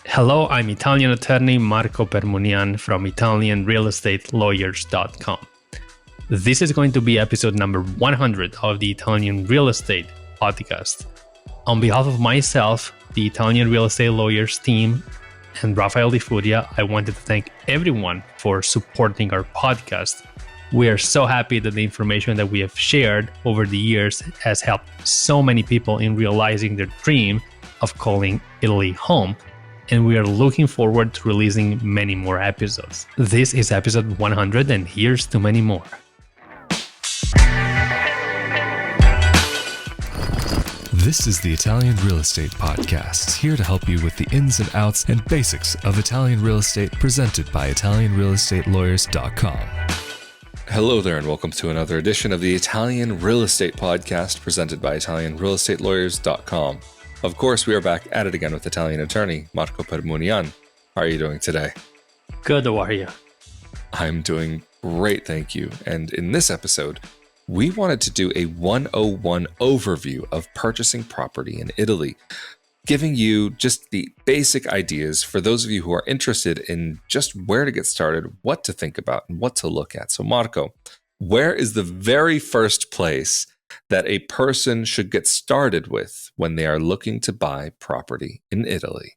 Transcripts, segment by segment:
Hello, I'm Italian attorney Marco Permunian from ItalianRealEstateLawyers.com. This is going to be episode number 100 of the Italian Real Estate Podcast. On behalf of myself, the Italian Real Estate Lawyers team, and Rafael Di Furia, I wanted to thank everyone for supporting our podcast. We are so happy that the information that we have shared over the years has helped so many people in realizing their dream of calling Italy home. And we are looking forward to releasing many more episodes. This is episode 100, and here's to many more. This is the Italian Real Estate Podcast, here to help you with the ins and outs and basics of Italian real estate, presented by ItalianRealEstateLawyers.com. Hello there, and welcome to another edition of the Italian Real Estate Podcast, presented by ItalianRealEstateLawyers.com. Of course, we are back at it again with Italian attorney Marco Permunian. How are you doing today? Good, how are you? I'm doing great, thank you. And in this episode, we wanted to do a 101 overview of purchasing property in Italy, giving you just the basic ideas for those of you who are interested in just where to get started, what to think about, and what to look at. So Marco, where is the very first place that a person should get started with when they are looking to buy property in Italy?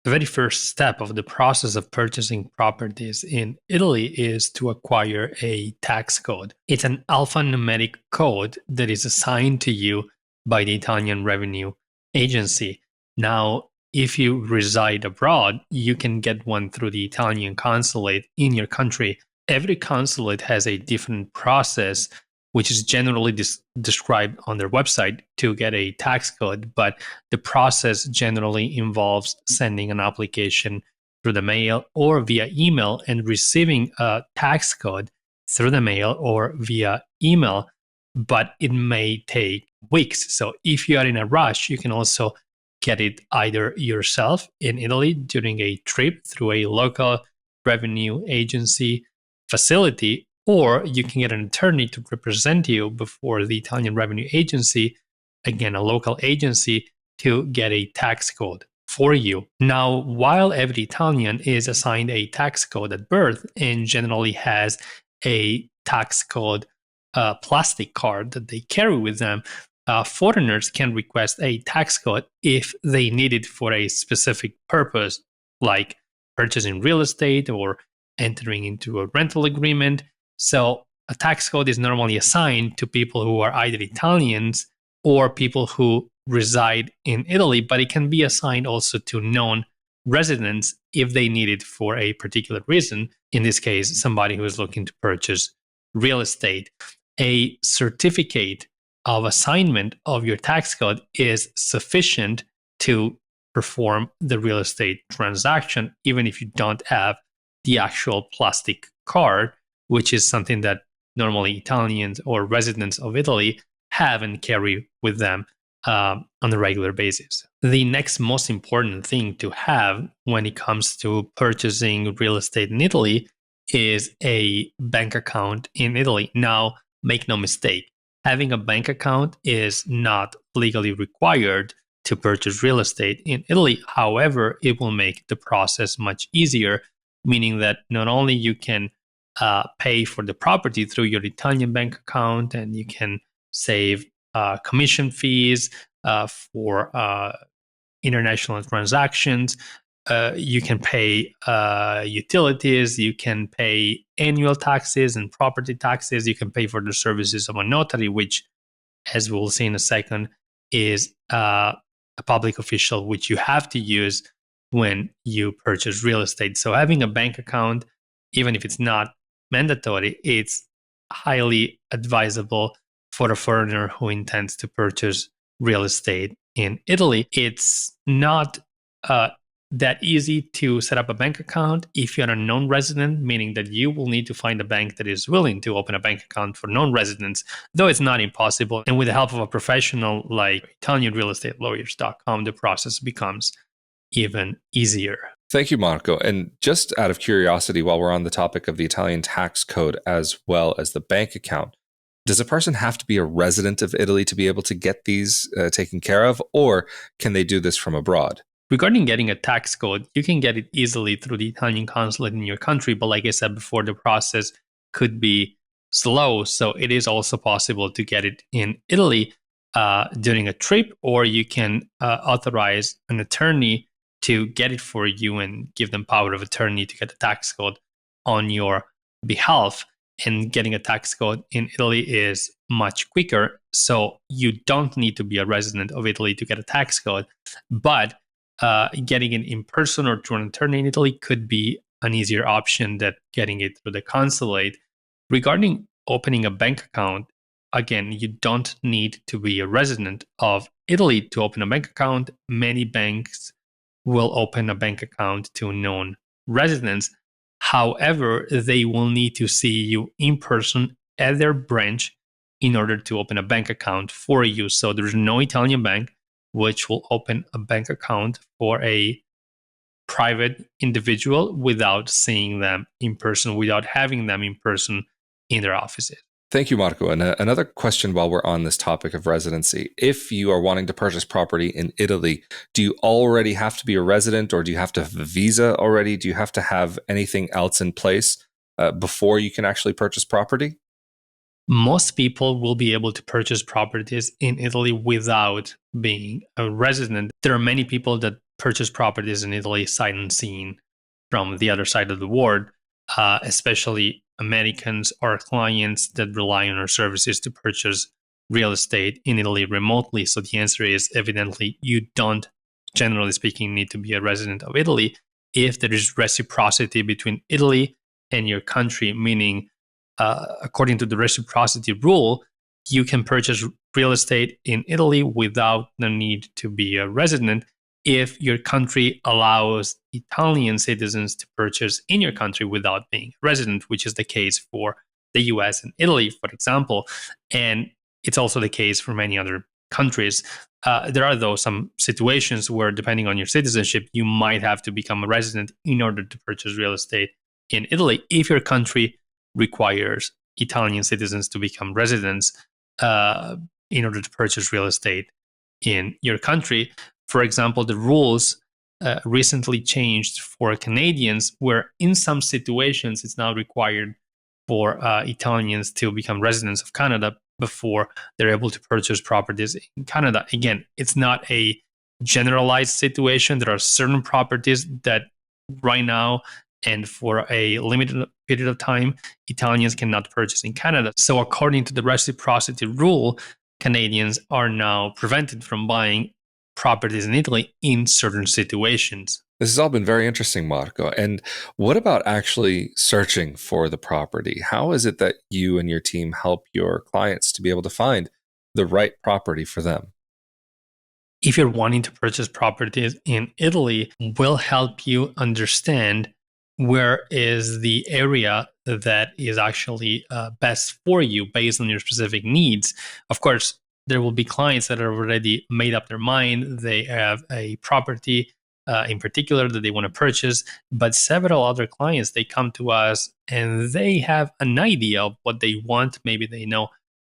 The very first step of the process of purchasing properties in Italy is to acquire a tax code. It's an alphanumeric code that is assigned to you by the Italian Revenue Agency. Now, if you reside abroad, you can get one through the Italian consulate in your country. Every consulate has a different process, which is generally described on their website to get a tax code. But the process generally involves sending an application through the mail or via email and receiving a tax code through the mail or via email. But it may take weeks. So if you are in a rush, you can also get it either yourself in Italy during a trip through a local revenue agency facility, or you can get an attorney to represent you before the Italian Revenue Agency, again, a local agency, to get a tax code for you. Now, while every Italian is assigned a tax code at birth and generally has a tax code plastic card that they carry with them, foreigners can request a tax code if they need it for a specific purpose, like purchasing real estate or entering into a rental agreement. So a tax code is normally assigned to people who are either Italians or people who reside in Italy, but it can be assigned also to non-residents if they need it for a particular reason. In this case, somebody who is looking to purchase real estate. A certificate of assignment of your tax code is sufficient to perform the real estate transaction, even if you don't have the actual plastic card, which is something that normally Italians or residents of Italy have and carry with them on a regular basis. The next most important thing to have when it comes to purchasing real estate in Italy is a bank account in Italy. Now, make no mistake, having a bank account is not legally required to purchase real estate in Italy. However, it will make the process much easier, meaning that not only you can pay for the property through your Italian bank account, and you can save commission fees for international transactions. You can pay utilities, you can pay annual taxes and property taxes, you can pay for the services of a notary, which, as we'll see in a second, is a public official which you have to use when you purchase real estate. So having a bank account, even if it's not mandatory, it's highly advisable for a foreigner who intends to purchase real estate in Italy. It's not that easy to set up a bank account if you're a non-resident, meaning that you will need to find a bank that is willing to open a bank account for non-residents, though it's not impossible. And with the help of a professional like ItalianRealEstateLawyers.com, the process becomes even easier. Thank you, Marco. And just out of curiosity, while we're on the topic of the Italian tax code as well as the bank account, does a person have to be a resident of Italy to be able to get these taken care of, or can they do this from abroad? Regarding getting a tax code, you can get it easily through the Italian consulate in your country, but like I said before, the process could be slow. So it is also possible to get it in Italy during a trip, or you can authorize an attorney to get it for you and give them power of attorney to get the tax code on your behalf. And getting a tax code in Italy is much quicker. So you don't need to be a resident of Italy to get a tax code. But getting it in person or through an attorney in Italy could be an easier option than getting it through the consulate. Regarding opening a bank account, again, you don't need to be a resident of Italy to open a bank account. Many banks will open a bank account to known residents. However, they will need to see you in person at their branch in order to open a bank account for you. So there's no Italian bank which will open a bank account for a private individual without seeing them in person, without having them in person in their offices. Thank you, Marco. And another question while we're on this topic of residency. If you are wanting to purchase property in Italy, do you already have to be a resident, or do you have to have a visa already? Do you have to have anything else in place before you can actually purchase property? Most people will be able to purchase properties in Italy without being a resident. There are many people that purchase properties in Italy sight unseen from the other side of the world, especially Americans or clients that rely on our services to purchase real estate in Italy remotely. So the answer is evidently you don't, generally speaking, need to be a resident of Italy if there is reciprocity between Italy and your country, meaning according to the reciprocity rule, you can purchase real estate in Italy without the need to be a resident if your country allows Italian citizens to purchase in your country without being a resident, which is the case for the US and Italy, for example. And it's also the case for many other countries. There are, though, some situations where, depending on your citizenship, you might have to become a resident in order to purchase real estate in Italy if your country requires Italian citizens to become residents in order to purchase real estate in your country. For example, the rules recently changed for Canadians, where in some situations it's now required for Italians to become residents of Canada before they're able to purchase properties in Canada. Again, it's not a generalized situation. There are certain properties that right now and for a limited period of time, Italians cannot purchase in Canada. So according to the reciprocity rule, Canadians are now prevented from buying properties in Italy in certain situations. This has all been very interesting, Marco. And what about actually searching for the property? How is it that you and your team help your clients to be able to find the right property for them? If you're wanting to purchase properties in Italy, we'll help you understand where is the area that is actually best for you based on your specific needs. Of course, there will be clients that are already made up their mind. They have a property in particular that they want to purchase, but several other clients, they come to us and they have an idea of what they want. Maybe they know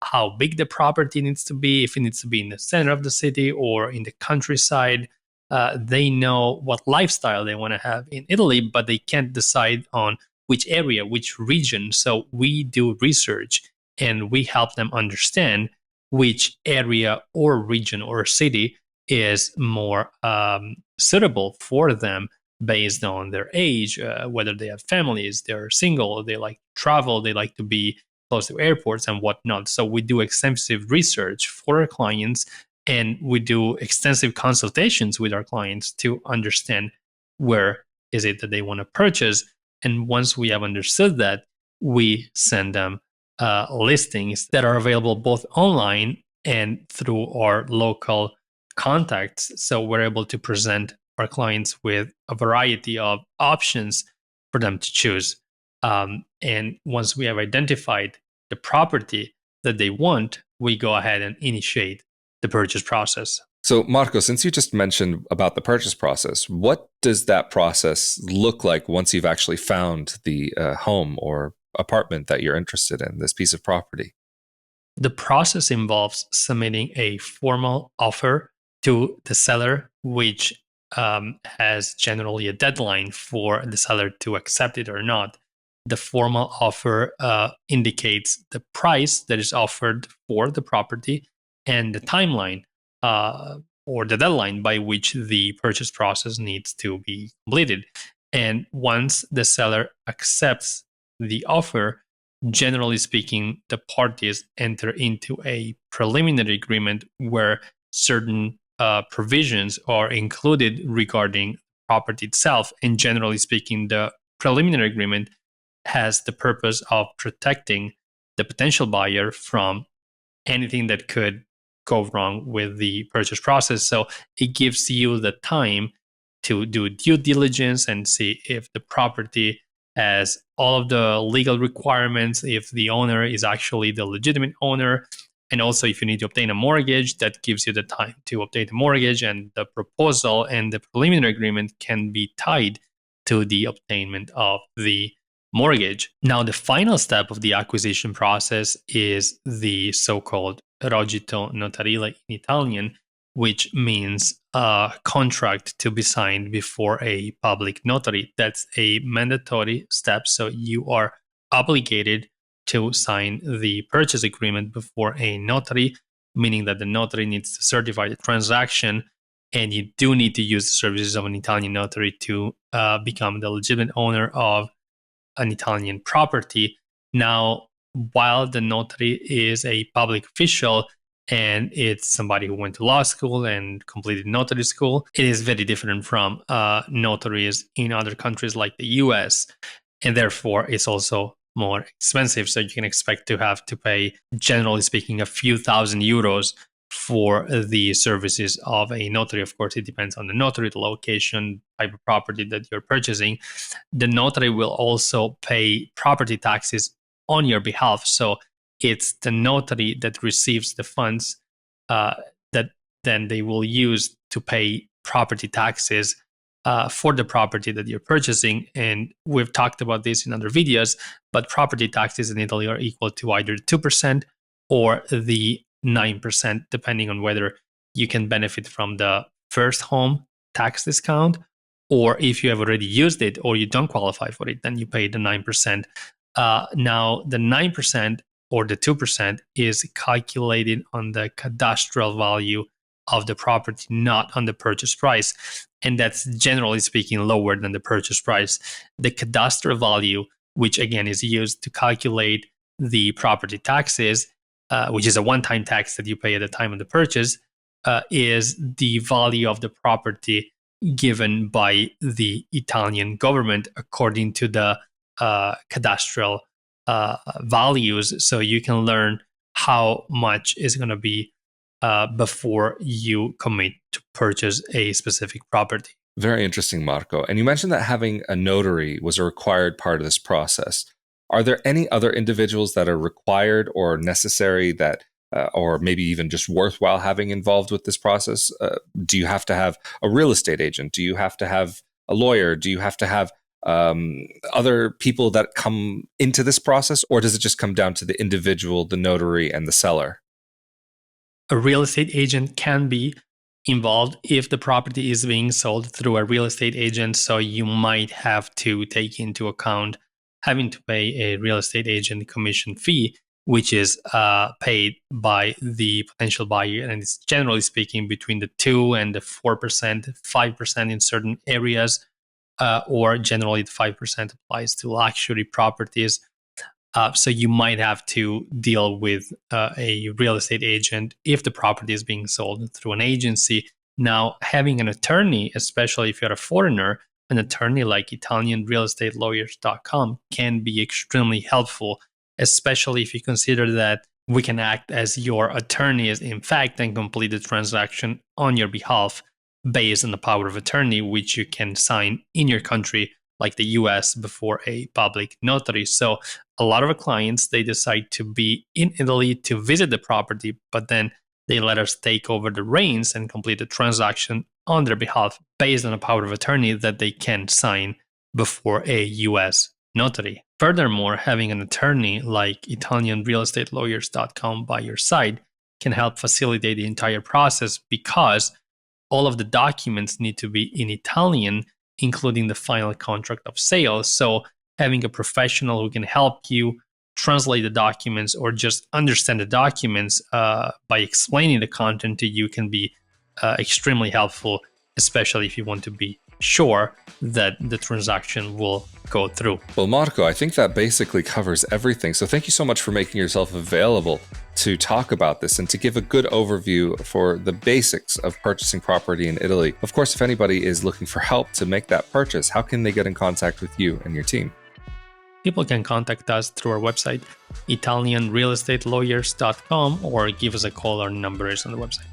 how big the property needs to be, if it needs to be in the center of the city or in the countryside. They know what lifestyle they want to have in Italy, but they can't decide on which area, which region. So we do research and we help them understand which area or region or city is more suitable for them based on their age, whether they have families, they're single, they like to travel, they like to be close to airports and whatnot. So we do extensive research for our clients, and we do extensive consultations with our clients to understand where is it that they want to purchase. And once we have understood that, we send them listings that are available both online and through our local contacts. So we're able to present our clients with a variety of options for them to choose. And once we have identified the property that they want, we go ahead and initiate the purchase process. So, Marco, since you just mentioned about the purchase process, what does that process look like once you've actually found the home or apartment that you're interested in, this piece of property? The process involves submitting a formal offer to the seller, which has generally a deadline for the seller to accept it or not. The formal offer indicates the price that is offered for the property and the timeline or the deadline by which the purchase process needs to be completed. And once the seller accepts the offer, generally speaking, the parties enter into a preliminary agreement where certain provisions are included regarding property itself. And generally speaking, the preliminary agreement has the purpose of protecting the potential buyer from anything that could go wrong with the purchase process. So it gives you the time to do due diligence and see if the property has all of the legal requirements, if the owner is actually the legitimate owner. And also, if you need to obtain a mortgage, that gives you the time to obtain the mortgage, and the proposal and the preliminary agreement can be tied to the obtainment of the mortgage. Now, the final step of the acquisition process is the so-called rogito notarile in Italian, which means a contract to be signed before a public notary. That's a mandatory step. So you are obligated to sign the purchase agreement before a notary, meaning that the notary needs to certify the transaction, and you do need to use the services of an Italian notary to become the legitimate owner of an Italian property. Now, while the notary is a public official and it's somebody who went to law school and completed notary school, it is very different from notaries in other countries like the US. And therefore, it's also more expensive. So you can expect to have to pay, generally speaking, a few thousand euros for the services of a notary. Of course, it depends on the notary, the location, type of property that you're purchasing. The notary will also pay property taxes on your behalf. So it's the notary that receives the funds that then they will use to pay property taxes for the property that you're purchasing. And we've talked about this in other videos, but property taxes in Italy are equal to either 2% or the 9%, depending on whether you can benefit from the first home tax discount, or if you have already used it or you don't qualify for it, then you pay the 9%. Now, the 9% or the 2% is calculated on the cadastral value of the property, not on the purchase price. And that's generally speaking lower than the purchase price. The cadastral value, which again is used to calculate the property taxes, which is a one-time tax that you pay at the time of the purchase, is the value of the property given by the Italian government according to the cadastral values. So you can learn how much is going to be before you commit to purchase a specific property. Very interesting, Marco. And you mentioned that having a notary was a required part of this process. Are there any other individuals that are required or necessary that, or maybe even just worthwhile having involved with this process? Do you have to have a real estate agent? Do you have to have a lawyer? Do you have to have other people that come into this process? Or does it just come down to the individual, the notary, and the seller? A real estate agent can be involved if the property is being sold through a real estate agent. So you might have to take into account having to pay a real estate agent commission fee, which is paid by the potential buyer. And it's generally speaking between the 2 and the 4%, 5% in certain areas, or generally the 5% applies to luxury properties. So you might have to deal with a real estate agent if the property is being sold through an agency. Now, having an attorney, especially if you're a foreigner, an attorney like ItalianRealEstateLawyers.com can be extremely helpful, especially if you consider that we can act as your attorneys, in fact, and complete the transaction on your behalf based on the power of attorney, which you can sign in your country, like the US, before a public notary. So a lot of our clients, they decide to be in Italy to visit the property, but then they let us take over the reins and complete the transaction on their behalf based on a power of attorney that they can sign before a US notary. Furthermore, having an attorney like ItalianRealEstateLawyers.com by your side can help facilitate the entire process, because all of the documents need to be in Italian, including the final contract of sale. So having a professional who can help you translate the documents or just understand the documents by explaining the content to you can be extremely helpful, especially if you want to be sure that the transaction will go through. Well, Marco, I think that basically covers everything. So thank you so much for making yourself available to talk about this and to give a good overview for the basics of purchasing property in Italy. Of course, if anybody is looking for help to make that purchase, how can they get in contact with you and your team? People can contact us through our website, italianrealestatelawyers.com, or give us a call. Our number is on the website.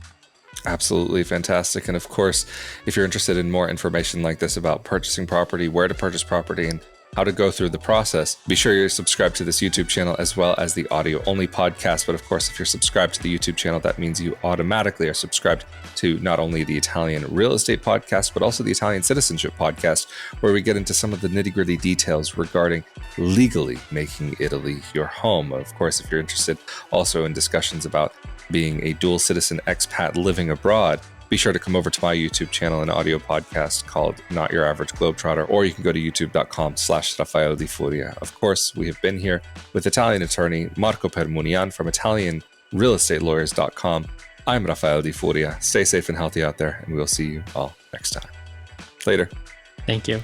Absolutely fantastic. And of course, if you're interested in more information like this about purchasing property, where to purchase property, and how to go through the process, be sure you're subscribed to this YouTube channel as well as the audio-only podcast. But of course, if you're subscribed to the YouTube channel, that means you automatically are subscribed to not only the Italian Real Estate Podcast, but also the Italian Citizenship Podcast, where we get into some of the nitty-gritty details regarding legally making Italy your home. Of course, if you're interested also in discussions about being a dual citizen expat living abroad, be sure to come over to my YouTube channel, an audio podcast called Not Your Average Globetrotter, or you can go to youtube.com/Rafael Di Furia. Of course, we have been here with Italian attorney Marco Permunian from ItalianRealEstatelawyers.com. I'm Rafael Di Furia. Stay safe and healthy out there, and we'll see you all next time. Later. Thank you.